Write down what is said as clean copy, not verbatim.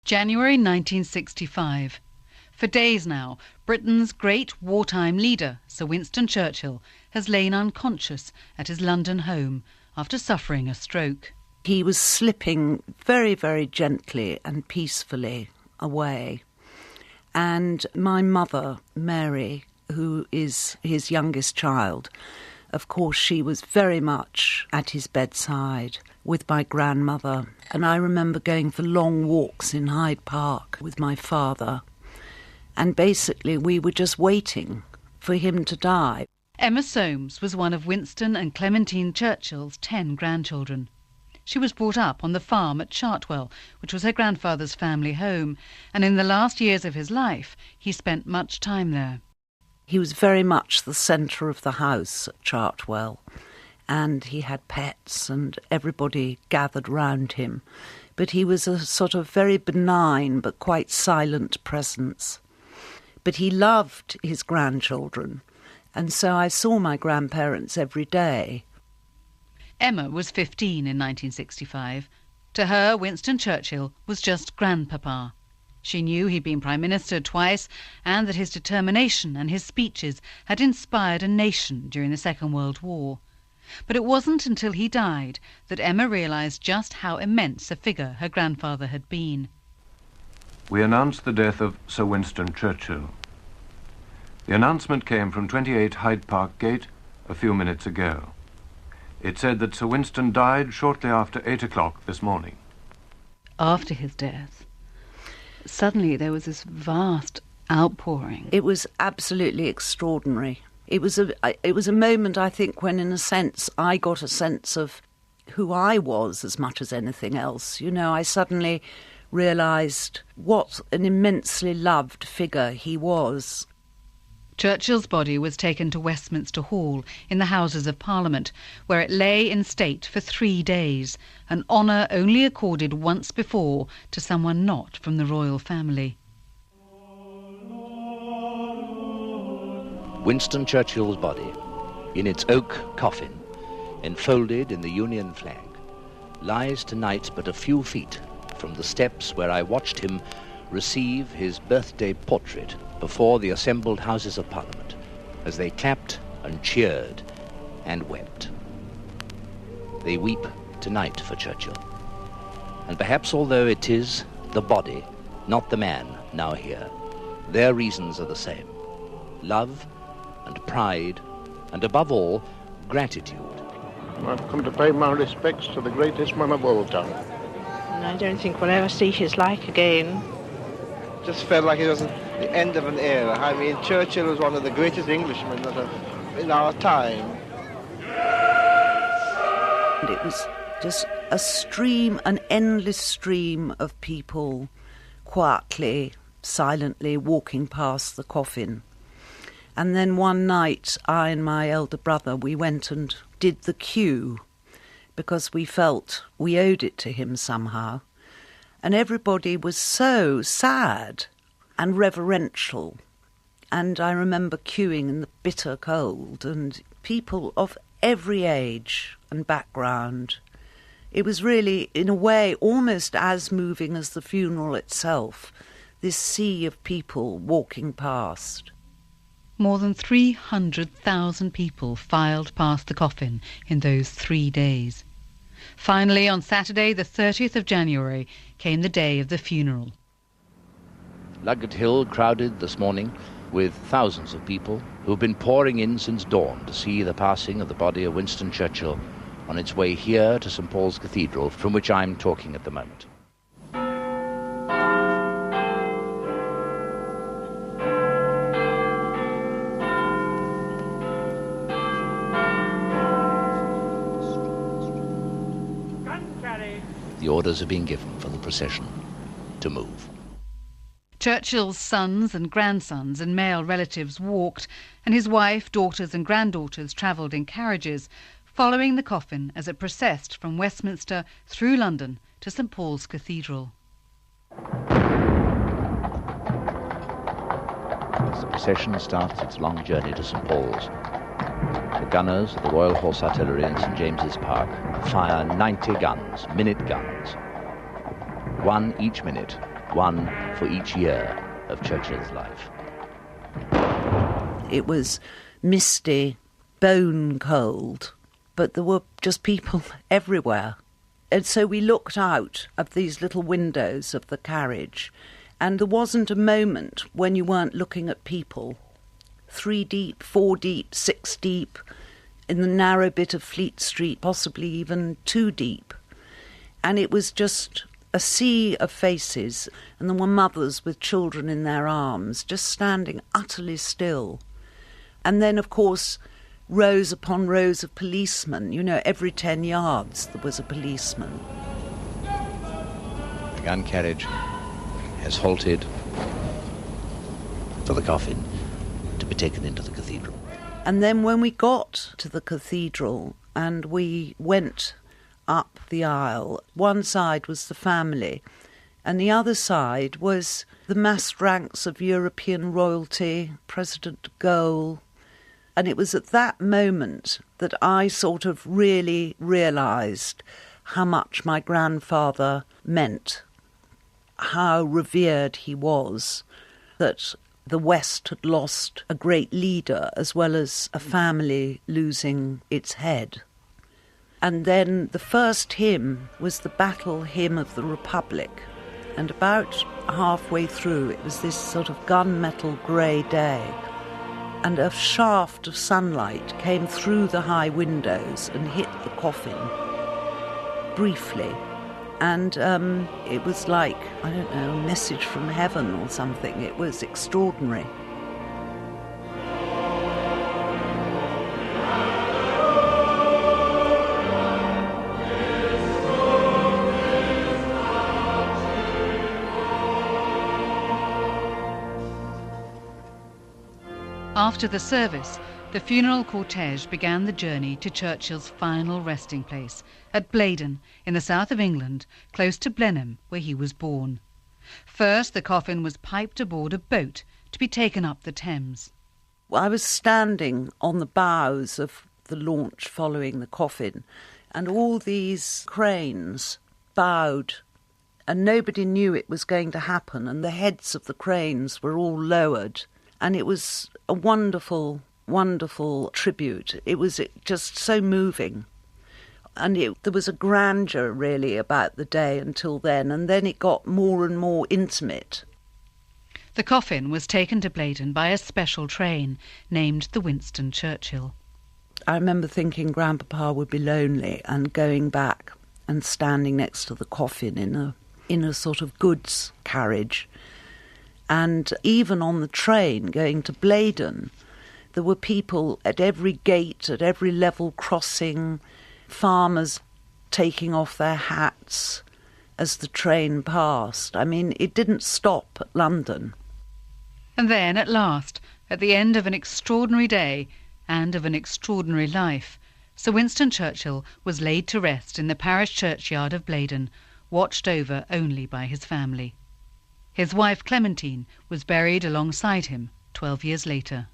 January 1965. For days now, Britain's great wartime leader, Sir Winston Churchill, has lain unconscious at his London home after suffering a stroke. He was slipping very, very gently and peacefully away. And my mother, Mary, who is his youngest child, of course, she was very much at his bedside with my grandmother. And I remember going for long walks in Hyde Park with my father. And basically, we were just waiting for him to die. Emma Soames was one of Winston and Clementine Churchill's 10 grandchildren. She was brought up on the farm at Chartwell, which was her grandfather's family home, and in the last years of his life, he spent much time there. He was very much the centre of the house at Chartwell, and he had pets and everybody gathered round him. But he was a sort of very benign but quite silent presence. But he loved his grandchildren, and so I saw my grandparents every day. Emma was 15 in 1965. To her, Winston Churchill was just grandpapa. She knew he'd been Prime Minister twice and that his determination and his speeches had inspired a nation during the Second World War. But it wasn't until he died that Emma realised just how immense a figure her grandfather had been. We announced the death of Sir Winston Churchill. The announcement came from 28 Hyde Park Gate a few minutes ago. It said that Sir Winston died shortly after 8 o'clock this morning. After his death, suddenly there was this vast outpouring. It was absolutely extraordinary. It was a moment, I think, when in a sense I got a sense of who I was as much as anything else. You know, I suddenly realised what an immensely loved figure he was. Churchill's body was taken to Westminster Hall in the Houses of Parliament, where it lay in state for 3 days, an honour only accorded once before to someone not from the royal family. Winston Churchill's body, in its oak coffin, enfolded in the Union flag, lies tonight but a few feet from the steps where I watched him receive his birthday portrait before the assembled Houses of Parliament, as they clapped and cheered and wept. They weep tonight for Churchill. And perhaps although it is the body, not the man, now here, their reasons are the same. Love and pride, and above all, gratitude. I've come to pay my respects to the greatest man of all time. And I don't think we'll ever see his like again. Just felt like it was the end of an era. I mean, Churchill was one of the greatest Englishmen in our time. And it was just a stream, an endless stream of people quietly, silently walking past the coffin. And then one night, I and my elder brother, we went and did the queue because we felt we owed it to him somehow. And everybody was so sad and reverential. And I remember queuing in the bitter cold, and people of every age and background. It was really, in a way, almost as moving as the funeral itself, this sea of people walking past. More than 300,000 people filed past the coffin in those 3 days. Finally, on Saturday, the 30th of January, came the day of the funeral. Ludgate Hill crowded this morning with thousands of people who've been pouring in since dawn to see the passing of the body of Winston Churchill on its way here to St. Paul's Cathedral, from which I'm talking at the moment. The orders are being given for the procession to move. Churchill's sons and grandsons and male relatives walked, and his wife, daughters and granddaughters travelled in carriages, following the coffin as it processed from Westminster through London to St. Paul's Cathedral. As the procession starts its long journey to St. Paul's, the gunners of the Royal Horse Artillery in St. James's Park fire 90 guns, minute guns, one each minute, one for each year of Churchill's life. It was misty, bone cold, but there were just people everywhere. And so we looked out of these little windows of the carriage, and there wasn't a moment when you weren't looking at people. 3 deep, 4 deep, 6 deep, in the narrow bit of Fleet Street, possibly even 2 deep. And it was just a sea of faces, and there were mothers with children in their arms, just standing utterly still. And then, of course, rows upon rows of policemen. You know, every 10 yards there was a policeman. The gun carriage has halted for the coffin to be taken into the cathedral. And then when we got to the cathedral and we went up the aisle, one side was the family and the other side was the massed ranks of European royalty, President de Gaulle. And it was at that moment that I sort of really realised how much my grandfather meant, how revered he was, that the West had lost a great leader as well as a family losing its head. And then the first hymn was the Battle Hymn of the Republic. And about halfway through, it was this sort of gunmetal grey day. And a shaft of sunlight came through the high windows and hit the coffin briefly. And it was like, I don't know, a message from heaven or something. It was extraordinary. After the service, the funeral cortège began the journey to Churchill's final resting place at Blaydon in the south of England, close to Blenheim, where he was born. First, the coffin was piped aboard a boat to be taken up the Thames. I was standing on the bows of the launch following the coffin, and all these cranes bowed, and nobody knew it was going to happen, and the heads of the cranes were all lowered. And it was a wonderful, wonderful tribute. It was just so moving. And there was a grandeur, really, about the day until then. And then it got more and more intimate. The coffin was taken to Blaydon by a special train named the Winston Churchill. I remember thinking Grandpapa would be lonely and going back and standing next to the coffin in a sort of goods carriage. And even on the train going to Blaydon, there were people at every gate, at every level crossing, farmers taking off their hats as the train passed. I mean, it didn't stop at London. And then, at last, at the end of an extraordinary day and of an extraordinary life, Sir Winston Churchill was laid to rest in the parish churchyard of Blaydon, watched over only by his family. His wife Clementine was buried alongside him 12 years later.